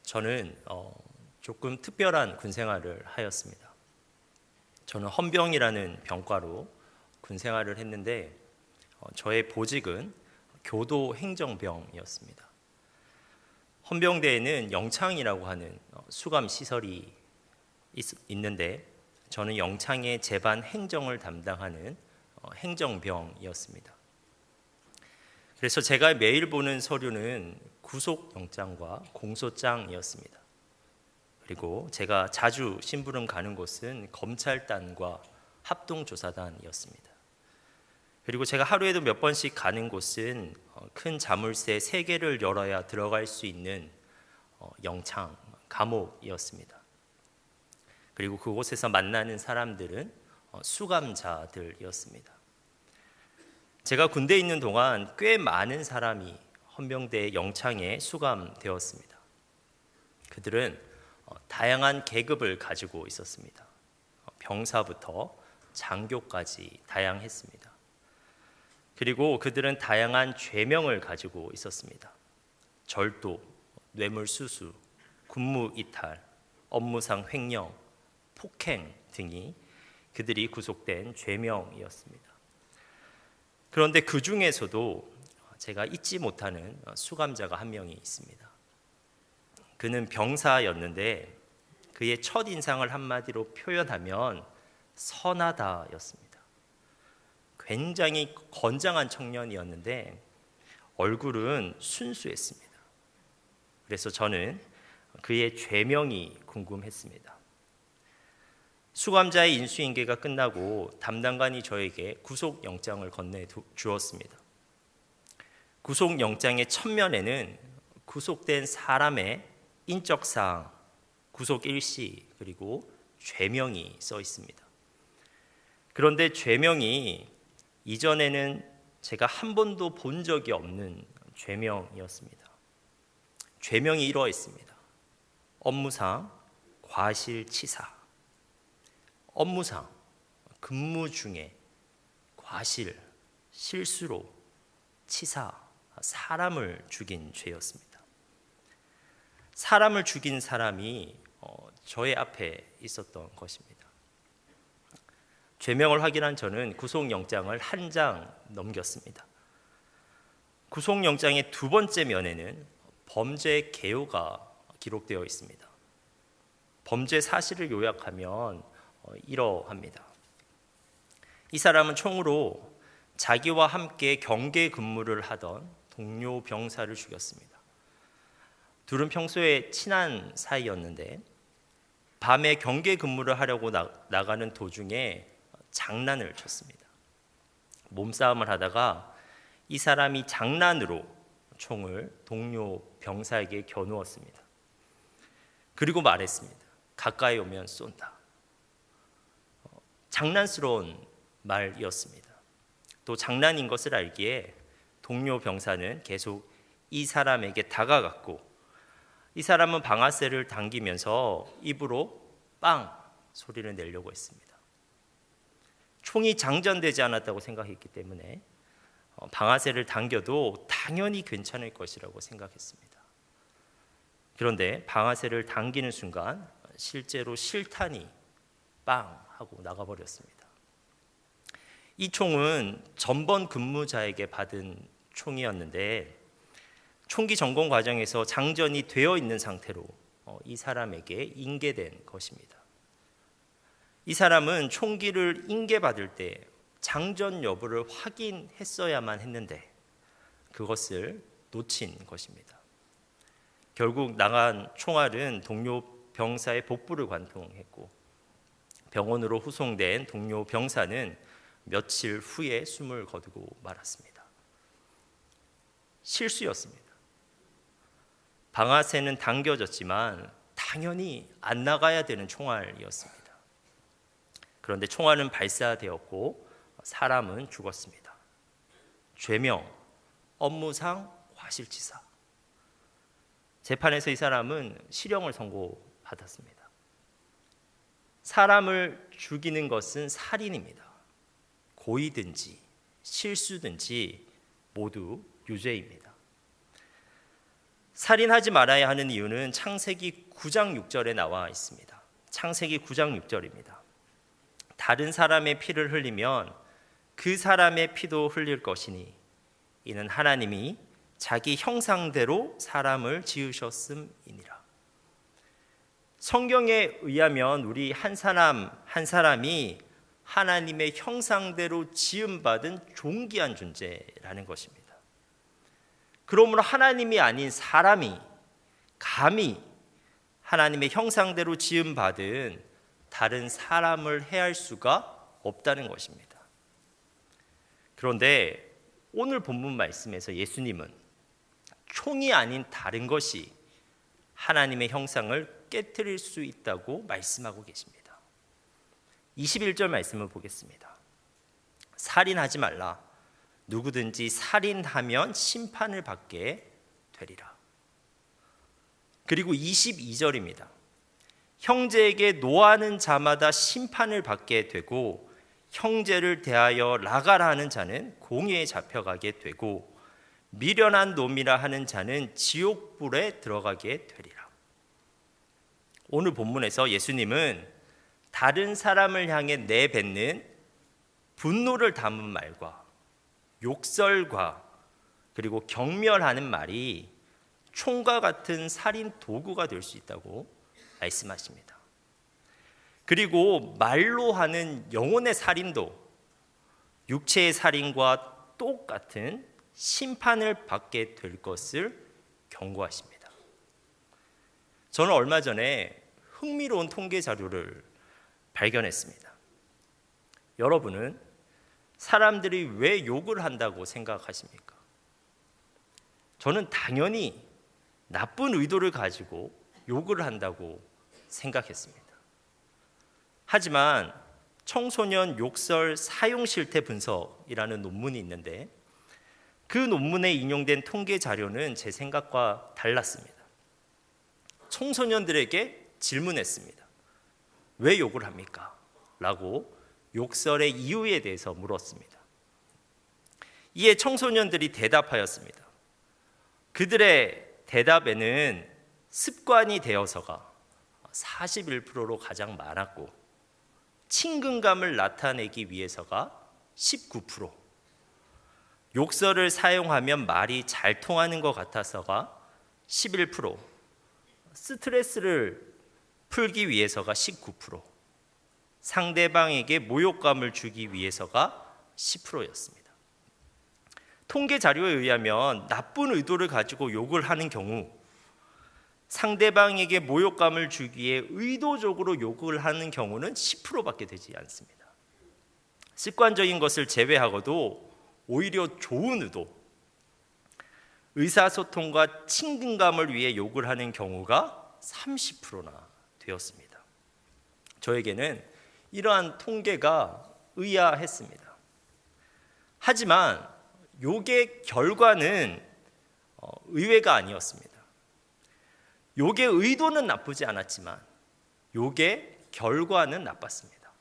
저는 조금 특별한 군 생활을 하였습니다. 저는 헌병이라는 병과로 군 생활을 했는데 저의 보직은 교도행정병이었습니다. 헌병대에는 영창이라고 하는 수감 시설이 있는데 저는 영창의 제반 행정을 담당하는 행정병이었습니다. 그래서 제가 매일 보는 서류는 구속영장과 공소장이었습니다. 그리고 제가 자주 심부름 가는 곳은 검찰단과 합동조사단이었습니다. 그리고 제가 하루에도 몇 번씩 가는 곳은 큰 자물쇠 3개를 열어야 들어갈 수 있는 영창, 감옥이었습니다. 그리고 그곳에서 만나는 사람들은 수감자들이었습니다. 제가 군대에 있는 동안 꽤 많은 사람이 헌병대 영창에 수감되었습니다. 그들은 다양한 계급을 가지고 있었습니다. 병사부터 장교까지 다양했습니다. 그리고 그들은 다양한 죄명을 가지고 있었습니다. 절도, 뇌물수수, 군무이탈, 업무상 횡령, 폭행 등이 그들이 구속된 죄명이었습니다. 그런데 그 중에서도 제가 잊지 못하는 수감자가 한 명이 있습니다. 그는 병사였는데 그의 첫 인상을 한마디로 표현하면 선하다였습니다. 굉장히 건장한 청년이었는데 얼굴은 순수했습니다. 그래서 저는 그의 죄명이 궁금했습니다. 수감자의 인수인계가 끝나고 담당관이 저에게 구속영장을 건네주었습니다. 구속영장의 첫면에는 구속된 사람의 인적사항, 구속 일시, 그리고 죄명이 써 있습니다. 그런데 죄명이 이전에는 제가 한 번도 본 적이 없는 죄명이었습니다. 죄명이 이러했습니다. 업무상 과실치사. 업무상 근무 중에 과실, 실수로 치사, 사람을 죽인 죄였습니다. 사람을 죽인 사람이 저의 앞에 있었던 것입니다. 죄명을 확인한 저는 구속영장을 한 장 넘겼습니다. 구속영장의 두 번째 면에는 범죄 개요가 기록되어 있습니다. 범죄 사실을 요약하면 이러합니다. 이 사람은 총으로 자기와 함께 경계 근무를 하던 동료 병사를 죽였습니다. 둘은 평소에 친한 사이였는데 밤에 경계 근무를 하려고 나가는 도중에 장난을 쳤습니다. 몸싸움을 하다가 이 사람이 장난으로 총을 동료 병사에게 겨누었습니다. 그리고 말했습니다. 가까이 오면 쏜다. 장난스러운 말이었습니다. 또 장난인 것을 알기에 동료 병사는 계속 이 사람에게 다가갔고 이 사람은 방아쇠를 당기면서 입으로 빵 소리를 내려고 했습니다. 총이 장전되지 않았다고 생각했기 때문에 방아쇠를 당겨도 당연히 괜찮을 것이라고 생각했습니다. 그런데 방아쇠를 당기는 순간 실제로 실탄이 빵 하고 나가버렸습니다. 이 총은 전번 근무자에게 받은 총이었는데 총기 점검 과정에서 장전이 되어 있는 상태로 이 사람에게 인계된 것입니다. 이 사람은 총기를 인계받을 때 장전 여부를 확인했어야만 했는데 그것을 놓친 것입니다. 결국 나간 총알은 동료 병사의 복부를 관통했고 병원으로 후송된 동료 병사는 며칠 후에 숨을 거두고 말았습니다. 실수였습니다. 방아쇠는 당겨졌지만 당연히 안 나가야 되는 총알이었습니다. 그런데 총알은 발사되었고 사람은 죽었습니다. 죄명, 업무상 과실치사. 재판에서 이 사람은 실형을 선고받았습니다. 사람을 죽이는 것은 살인입니다. 고의든지 실수든지 모두 유죄입니다. 살인하지 말아야 하는 이유는 창세기 9장 6절에 나와 있습니다. 창세기 9장 6절입니다. 다른 사람의 피를 흘리면 그 사람의 피도 흘릴 것이니 이는 하나님이 자기 형상대로 사람을 지으셨음이니라. 성경에 의하면 우리 한 사람 한 사람이 하나님의 형상대로 지음받은 존귀한 존재라는 것입니다. 그러므로 하나님이 아닌 사람이 감히 하나님의 형상대로 지음받은 다른 사람을 해할 수가 없다는 것입니다. 그런데 오늘 본문 말씀에서 예수님은 총이 아닌 다른 것이 하나님의 형상을 깨트릴 수 있다고 말씀하고 계십니다. 21절 말씀을 보겠습니다. 살인하지 말라. 누구든지 살인하면 심판을 받게 되리라. 그리고 22절입니다. 형제에게 노하는 자마다 심판을 받게 되고 형제를 대하여 나가라 하는 자는 공회에 잡혀가게 되고 미련한 놈이라 하는 자는 지옥불에 들어가게 되리라. 오늘 본문에서 예수님은 다른 사람을 향해 내뱉는 분노를 담은 말과 욕설과 그리고 경멸하는 말이 총과 같은 살인 도구가 될 수 있다고 말씀하십니다. 그리고 말로 하는 영혼의 살인도 육체의 살인과 똑같은 심판을 받게 될 것을 경고하십니다. 저는 얼마 전에 흥미로운 통계 자료를 발견했습니다. 여러분은 사람들이 왜 욕을 한다고 생각하십니까? 저는 당연히 나쁜 의도를 가지고 욕을 한다고 생각했습니다. 하지만 청소년 욕설 사용 실태 분석이라는 논문이 있는데 그 논문에 인용된 통계 자료는 제 생각과 달랐습니다. 청소년들에게 질문했습니다. 왜 욕을 합니까? 라고 욕설의 이유에 대해서 물었습니다. 이에 청소년들이 대답하였습니다. 그들의 대답에는 습관이 되어서가 41%로 가장 많았고 친근감을 나타내기 위해서가 19%, 욕설을 사용하면 말이 잘 통하는 것 같아서가 11%, 스트레스를 풀기 위해서가 19%, 상대방에게 모욕감을 주기 위해서가 10%였습니다. 통계 자료에 의하면 나쁜 의도를 가지고 욕을 하는 경우 상대방에게 모욕감을 주기에 의도적으로 욕을 하는 경우는 10%밖에 되지 않습니다. 습관적인 것을 제외하고도 오히려 좋은 의도, 의사소통과 친근감을 위해 욕을 하는 경우가 30%나 되었습니다. 저에게는 이러한 통계가 의아했습니다. 하지만 욕의 결과는 의외가 아니었습니다. 욕의 의도는 나쁘지 않았지만 욕의 결과는 나빴습니다.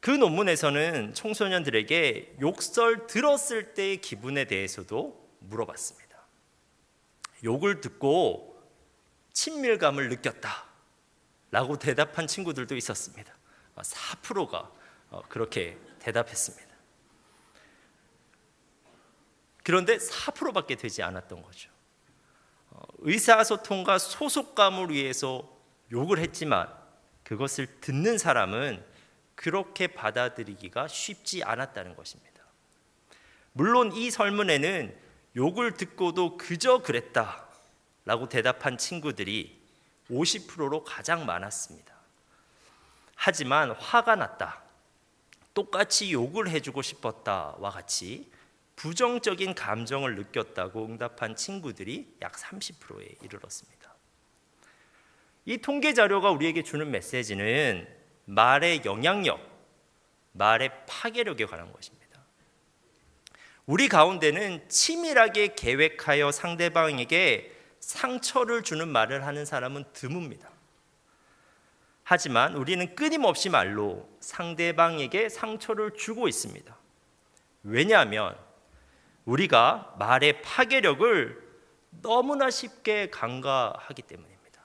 그 논문에서는 청소년들에게 욕설 들었을 때의 기분에 대해서도 물어봤습니다. 욕을 듣고 친밀감을 느꼈다 라고 대답한 친구들도 있었습니다. 4%가 그렇게 대답했습니다. 그런데 4%밖에 되지 않았던 거죠. 의사소통과 소속감을 위해서 욕을 했지만 그것을 듣는 사람은 그렇게 받아들이기가 쉽지 않았다는 것입니다. 물론 이 설문에는 욕을 듣고도 그저 그랬다 라고 대답한 친구들이 50%로 가장 많았습니다. 하지만 화가 났다, 똑같이 욕을 해주고 싶었다와 같이 부정적인 감정을 느꼈다고 응답한 친구들이 약 30%에 이르렀습니다. 이 통계 자료가 우리에게 주는 메시지는 말의 영향력, 말의 파괴력에 관한 것입니다. 우리 가운데는 치밀하게 계획하여 상대방에게 상처를 주는 말을 하는 사람은 드뭅니다. 하지만 우리는 끊임없이 말로 상대방에게 상처를 주고 있습니다. 왜냐하면 우리가 말의 파괴력을 너무나 쉽게 간과하기 때문입니다.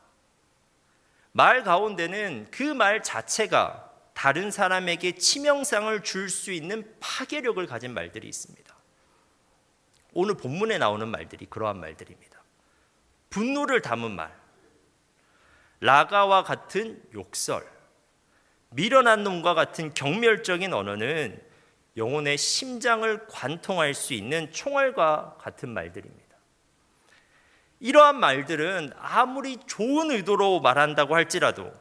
말 가운데는 그 말 자체가 다른 사람에게 치명상을 줄 수 있는 파괴력을 가진 말들이 있습니다. 오늘 본문에 나오는 말들이 그러한 말들입니다. 분노를 담은 말, 라가와 같은 욕설, 미련한 놈과 같은 경멸적인 언어는 영혼의 심장을 관통할 수 있는 총알과 같은 말들입니다. 이러한 말들은 아무리 좋은 의도로 말한다고 할지라도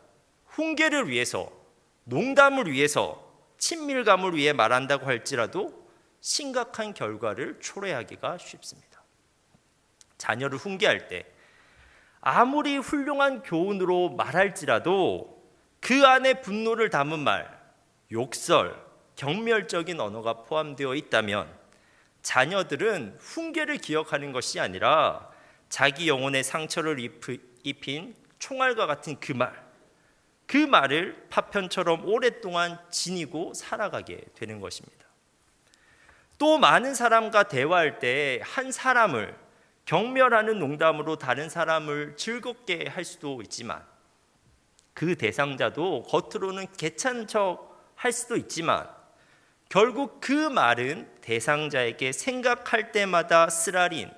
훈계를 위해서, 농담을 위해서, 친밀감을 위해 말한다고 할지라도 심각한 결과를 초래하기가 쉽습니다. 자녀를 훈계할 때 아무리 훌륭한 교훈으로 말할지라도 그 안에 분노를 담은 말, 욕설, 경멸적인 언어가 포함되어 있다면 자녀들은 훈계를 기억하는 것이 아니라 자기 영혼에 상처를 입힌 총알과 같은 그 말을 파편처럼 오랫동안 지니고 살아가게 되는 것입니다. 또 많은 사람과 대화할 때 한 사람을 경멸하는 농담으로 다른 사람을 즐겁게 할 수도 있지만 그 대상자도 겉으로는 괜찮은 척 할 수도 있지만 결국 그 말은 대상자에게 생각할 때마다 쓰라린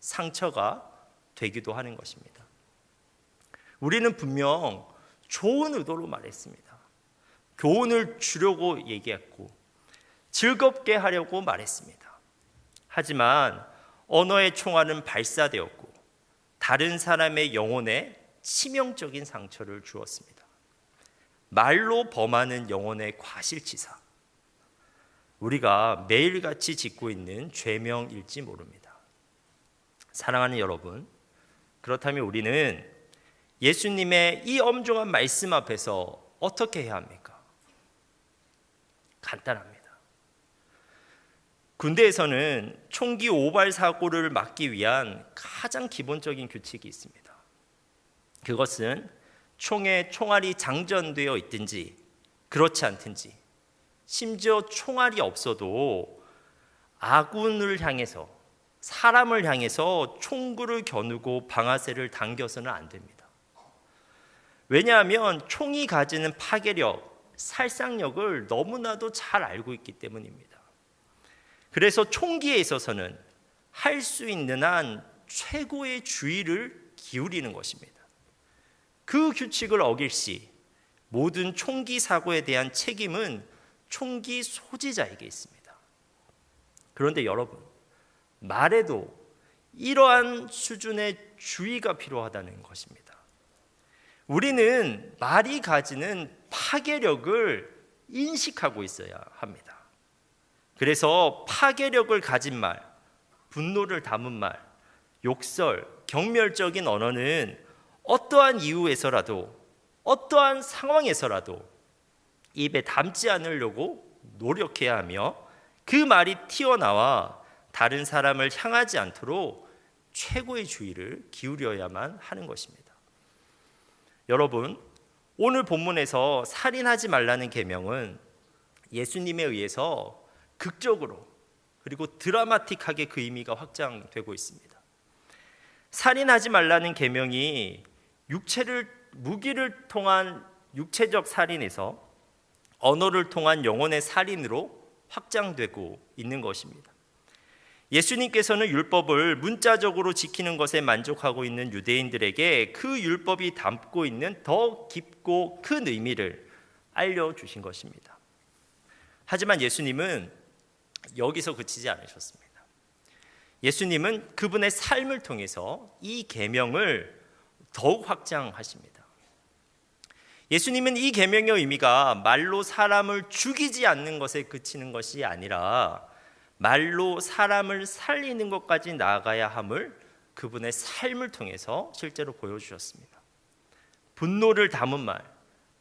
상처가 되기도 하는 것입니다. 우리는 분명 좋은 의도로 말했습니다. 교훈을 주려고 얘기했고 즐겁게 하려고 말했습니다. 하지만 언어의 총알은 발사되었고 다른 사람의 영혼에 치명적인 상처를 주었습니다. 말로 범하는 영혼의 과실치사, 우리가 매일같이 짓고 있는 죄명일지 모릅니다. 사랑하는 여러분, 그렇다면 우리는 예수님의 이 엄중한 말씀 앞에서 어떻게 해야 합니까? 간단합니다. 군대에서는 총기 오발 사고를 막기 위한 가장 기본적인 규칙이 있습니다. 그것은 총에 총알이 장전되어 있든지 그렇지 않든지, 심지어 총알이 없어도 아군을 향해서, 사람을 향해서 총구를 겨누고 방아쇠를 당겨서는 안 됩니다. 왜냐하면 총이 가지는 파괴력, 살상력을 너무나도 잘 알고 있기 때문입니다. 그래서 총기에 있어서는 할 수 있는 한 최고의 주의를 기울이는 것입니다. 그 규칙을 어길 시 모든 총기 사고에 대한 책임은 총기 소지자에게 있습니다. 그런데 여러분, 말에도 이러한 수준의 주의가 필요하다는 것입니다. 우리는 말이 가지는 파괴력을 인식하고 있어야 합니다. 그래서 파괴력을 가진 말, 분노를 담은 말, 욕설, 경멸적인 언어는 어떠한 이유에서라도, 어떠한 상황에서라도 입에 담지 않으려고 노력해야 하며 그 말이 튀어나와 다른 사람을 향하지 않도록 최고의 주의를 기울여야만 하는 것입니다. 여러분, 오늘 본문에서 살인하지 말라는 계명은 예수님에 의해서 극적으로 그리고 드라마틱하게 그 의미가 확장되고 있습니다. 살인하지 말라는 계명이 무기를 통한 육체적 살인에서 언어를 통한 영혼의 살인으로 확장되고 있는 것입니다. 예수님께서는 율법을 문자적으로 지키는 것에 만족하고 있는 유대인들에게 그 율법이 담고 있는 더 깊고 큰 의미를 알려주신 것입니다. 하지만 예수님은 여기서 그치지 않으셨습니다. 예수님은 그분의 삶을 통해서 이 계명을 더욱 확장하십니다. 예수님은 이 계명의 의미가 말로 사람을 죽이지 않는 것에 그치는 것이 아니라 말로 사람을 살리는 것까지 나아가야 함을 그분의 삶을 통해서 실제로 보여주셨습니다. 분노를 담은 말,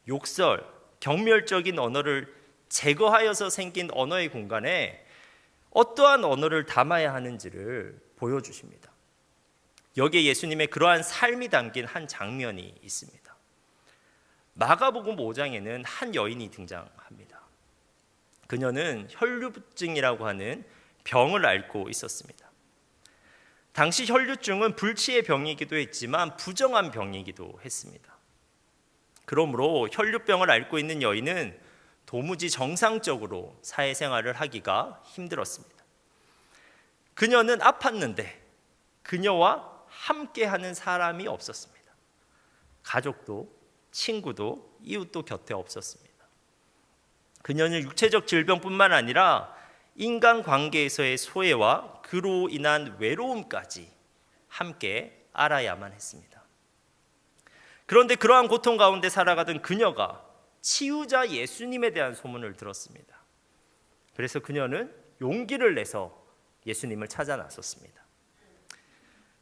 욕설, 경멸적인 언어를 제거하여서 생긴 언어의 공간에 어떠한 언어를 담아야 하는지를 보여주십니다. 여기에 예수님의 그러한 삶이 담긴 한 장면이 있습니다. 마가복음 5장에는 한 여인이 등장합니다. 그녀는 혈루증이라고 하는 병을 앓고 있었습니다. 당시 혈류증은 불치의 병이기도 했지만 부정한 병이기도 했습니다. 그러므로 혈류병을 앓고 있는 여인은 도무지 정상적으로 사회생활을 하기가 힘들었습니다. 그녀는 아팠는데 그녀와 함께하는 사람이 없었습니다. 가족도 친구도 이웃도 곁에 없었습니다. 그녀는 육체적 질병뿐만 아니라 인간관계에서의 소외와 그로 인한 외로움까지 함께 알아야만 했습니다. 그런데 그러한 고통 가운데 살아가던 그녀가 치유자 예수님에 대한 소문을 들었습니다. 그래서 그녀는 용기를 내서 예수님을 찾아 나섰습니다.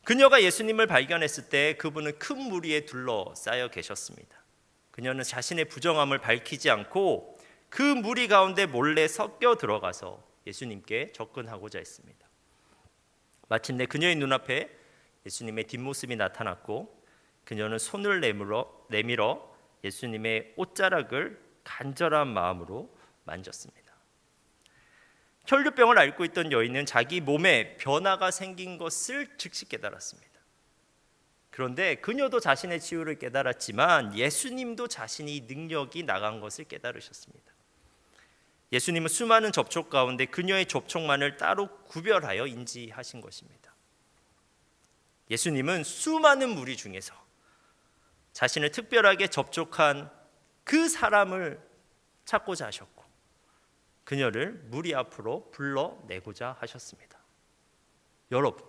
그녀가 예수님을 발견했을 때 그분은 큰 무리에 둘러싸여 계셨습니다. 그녀는 자신의 부정함을 밝히지 않고 그 무리 가운데 몰래 섞여 들어가서 예수님께 접근하고자 했습니다. 마침내 그녀의 눈앞에 예수님의 뒷모습이 나타났고 그녀는 손을 내밀어 예수님의 옷자락을 간절한 마음으로 만졌습니다. 혈류병을 앓고 있던 여인은 자기 몸에 변화가 생긴 것을 즉시 깨달았습니다. 그런데 그녀도 자신의 치유를 깨달았지만 예수님도 자신이 능력이 나간 것을 깨달으셨습니다. 예수님은 수많은 접촉 가운데 그녀의 접촉만을 따로 구별하여 인지하신 것입니다. 예수님은 수많은 무리 중에서 자신을 특별하게 접촉한 그 사람을 찾고자 하셨고 그녀를 무리 앞으로 불러내고자 하셨습니다. 여러분,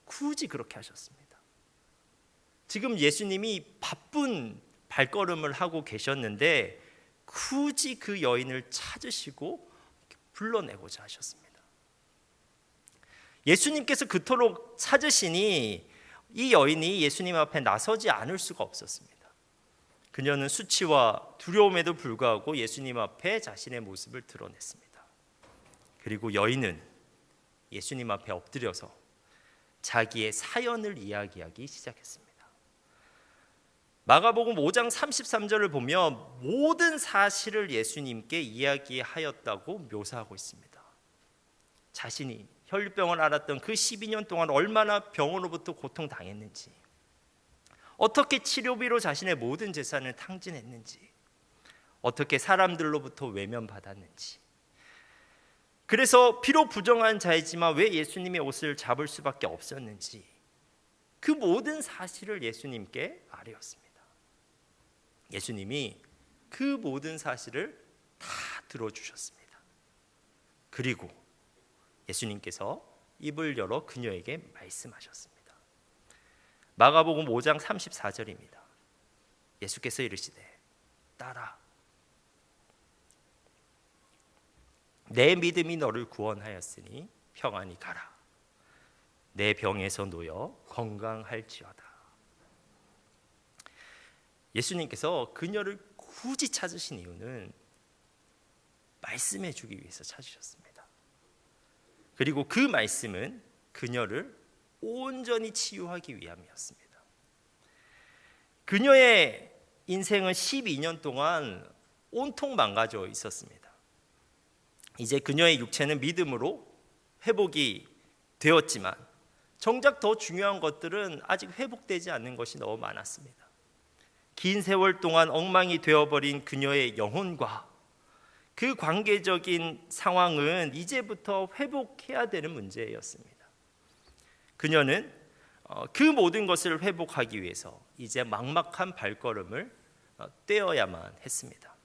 굳이 그렇게 하셨습니다. 지금 예수님이 바쁜 발걸음을 하고 계셨는데 굳이 그 여인을 찾으시고 불러내고자 하셨습니다. 예수님께서 그토록 찾으시니 이 여인이 예수님 앞에 나서지 않을 수가 없었습니다. 그녀는 수치와 두려움에도 불구하고 예수님 앞에 자신의 모습을 드러냈습니다. 그리고 여인은 예수님 앞에 엎드려서 자기의 사연을 이야기하기 시작했습니다. 마가복음 5장 33절을 보면 모든 사실을 예수님께 이야기하였다고 묘사하고 있습니다. 자신이 혈류병을 앓았던 그 12년 동안 얼마나 병으로부터 고통당했는지, 어떻게 치료비로 자신의 모든 재산을 탕진했는지, 어떻게 사람들로부터 외면받았는지, 그래서 비록 부정한 자이지만 왜 예수님의 옷을 잡을 수밖에 없었는지 그 모든 사실을 예수님께 아뢰었습니다. 예수님이 그 모든 사실을 다 들어주셨습니다. 그리고 예수님께서 입을 열어 그녀에게 말씀하셨습니다. 마가복음 5장 34절입니다. 예수께서 이르시되 따라 내 믿음이 너를 구원하였으니 평안히 가라. 내 병에서 놓여 건강할지어다. 예수님께서 그녀를 굳이 찾으신 이유는 말씀해 주기 위해서 찾으셨습니다. 그리고 그 말씀은 그녀를 온전히 치유하기 위함이었습니다. 그녀의 인생은 12년 동안 온통 망가져 있었습니다. 이제 그녀의 육체는 믿음으로 회복이 되었지만 정작 더 중요한 것들은 아직 회복되지 않는 것이 너무 많았습니다. 긴 세월 동안 엉망이 되어버린 그녀의 영혼과 그 관계적인 상황은 이제부터 회복해야 되는 문제였습니다. 그녀는 그 모든 것을 회복하기 위해서 이제 막막한 발걸음을 떼어야만 했습니다.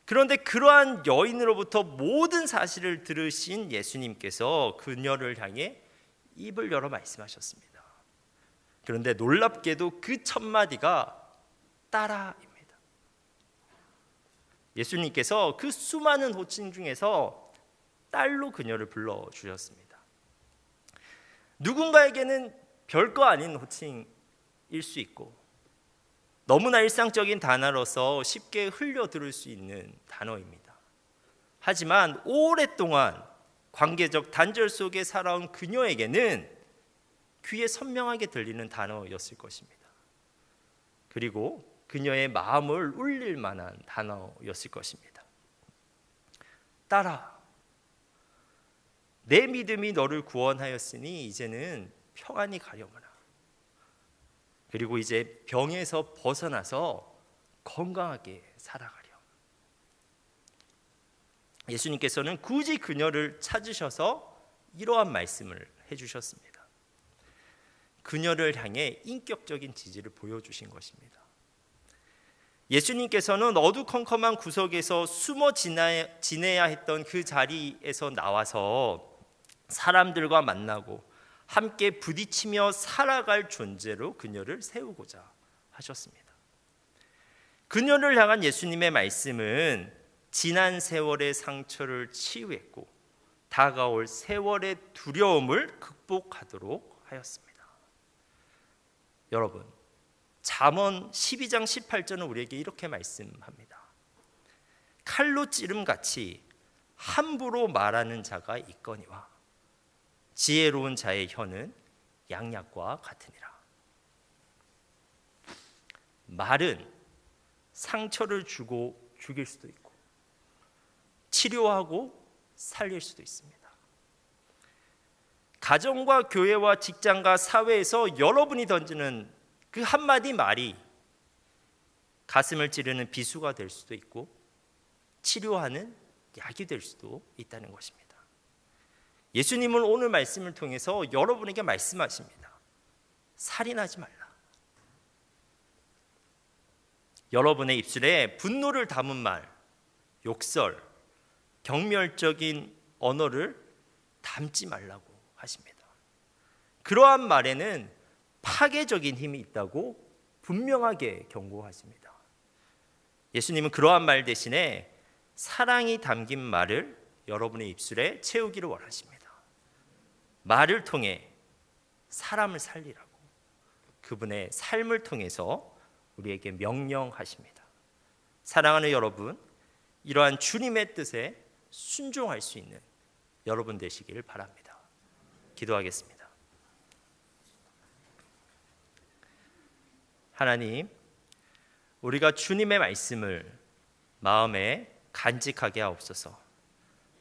그런데 그러한 여인으로부터 모든 사실을 들으신 예수님께서 그녀를 향해 입을 열어 말씀하셨습니다. 그런데 놀랍게도 그 첫 마디가 따라입니다. 예수님께서 그 수많은 호칭 중에서 딸로 그녀를 불러주셨습니다. 누군가에게는 별거 아닌 호칭일 수 있고 너무나 일상적인 단어로서 쉽게 흘려 들을 수 있는 단어입니다. 하지만 오랫동안 관계적 단절 속에 살아온 그녀에게는 귀에 선명하게 들리는 단어였을 것입니다. 그리고 그녀의 마음을 울릴 만한 단어였을 것입니다. 딸아, 내 믿음이 너를 구원하였으니 이제는 평안히 가려무나. 그리고 이제 병에서 벗어나서 건강하게 살아가려. 예수님께서는 굳이 그녀를 찾으셔서 이러한 말씀을 해주셨습니다. 그녀를 향해 인격적인 지지를 보여주신 것입니다. 예수님께서는 어두컴컴한 구석에서 숨어 지내야 했던 그 자리에서 나와서 사람들과 만나고 함께 부딪히며 살아갈 존재로 그녀를 세우고자 하셨습니다. 그녀를 향한 예수님의 말씀은 지난 세월의 상처를 치유했고 다가올 세월의 두려움을 극복하도록 하였습니다. 여러분, 잠언 12장 18절은 우리에게 이렇게 말씀합니다. 칼로 찌름같이 함부로 말하는 자가 있거니와 지혜로운 자의 혀는 양약과 같으니라. 말은 상처를 주고 죽일 수도 있고 치료하고 살릴 수도 있습니다. 가정과 교회와 직장과 사회에서 여러분이 던지는 그 한마디 말이 가슴을 찌르는 비수가 될 수도 있고 치료하는 약이 될 수도 있다는 것입니다. 예수님은 오늘 말씀을 통해서 여러분에게 말씀하십니다. 살인하지 말라. 여러분의 입술에 분노를 담은 말, 욕설, 경멸적인 언어를 담지 말라고 하십니다. 그러한 말에는 파괴적인 힘이 있다고 분명하게 경고하십니다. 예수님은 그러한 말 대신에 사랑이 담긴 말을 여러분의 입술에 채우기를 원하십니다. 말을 통해 사람을 살리라고 그분의 삶을 통해서 우리에게 명령하십니다. 사랑하는 여러분, 이러한 주님의 뜻에 순종할 수 있는 여러분 되시기를 바랍니다. 기도하겠습니다. 하나님, 우리가 주님의 말씀을 마음에 간직하게 하옵소서.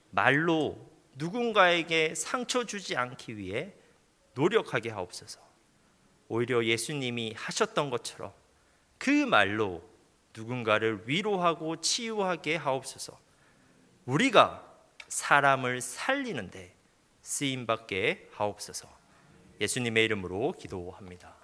말로 누군가에게 상처 주지 않기 위해 노력하게 하옵소서. 오히려 예수님이 하셨던 것처럼 그 말로 누군가를 위로하고 치유하게 하옵소서. 우리가 사람을 살리는데 쓰임받게 하옵소서. 예수님의 이름으로 기도합니다.